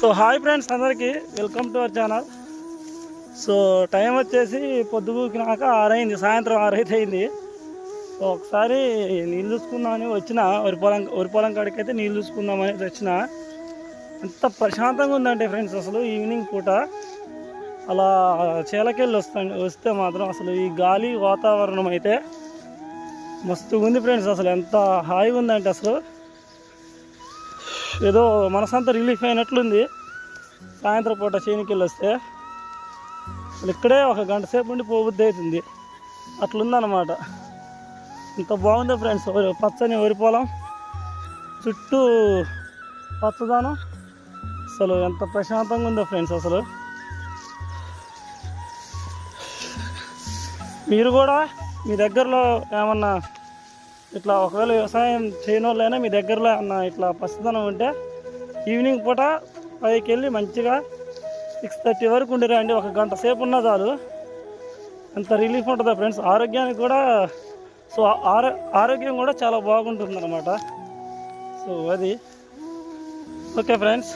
So hi friends, అందరికీ welcome to our channel. So time వచ్చేసి పొద్దుగూకినాక 6 అయింది, సాయంత్రం 6 అయితే అయింది. సో ఒకసారి నీళ్ళు చూసుకుందామని వచ్చిన వరి పొలం కాడికి అయితే నీళ్ళు చూసుకుందామని వచ్చిన. ఎంత ప్రశాంతంగా ఉందంటే ఫ్రెండ్స్, అసలు ఈవినింగ్ పూట అలా చేలకెళ్ళి వస్తే మాత్రం అసలు ఈ గాలి వాతావరణం అయితే మస్తుగా ఉంది ఫ్రెండ్స్. అసలు ఎంత హాయిగా ఉందంటే అసలు ఏదో మనసంతా రిలీఫ్ అయినట్లుంది. సాయంత్రం పూట చేనుకెళ్ళి వస్తే అసలు ఇక్కడే ఒక గంట సేపు ఉండి పోబుద్ది అవుతుంది, అట్లుందన్నమాట. ఇంత బాగుంది ఫ్రెండ్స్, పచ్చని వరి పొలం చుట్టూ పచ్చదనం, అసలు ఎంత ప్రశాంతంగా ఉందో ఫ్రెండ్స్. అసలు మీరు కూడా మీ దగ్గరలో ఏమన్నా ఇట్లా ఒకవేళ వ్యవసాయం చేయని వాళ్ళైనా మీ దగ్గరలో ఏమన్నా ఇట్లా పచ్చదనం ఉంటే ఈవినింగ్ పూట 5కి వెళ్ళి మంచిగా 6:30 వరకు ఉండిరండి. ఒక గంట సేపు ఉన్నా చాలు, ఎంత రిలీఫ్ ఉంటుందో ఫ్రెండ్స్. ఆరోగ్యానికి కూడా సో ఆరోగ్యం కూడా చాలా బాగుంటుంది అన్నమాట. సో అది ఓకే ఫ్రెండ్స్.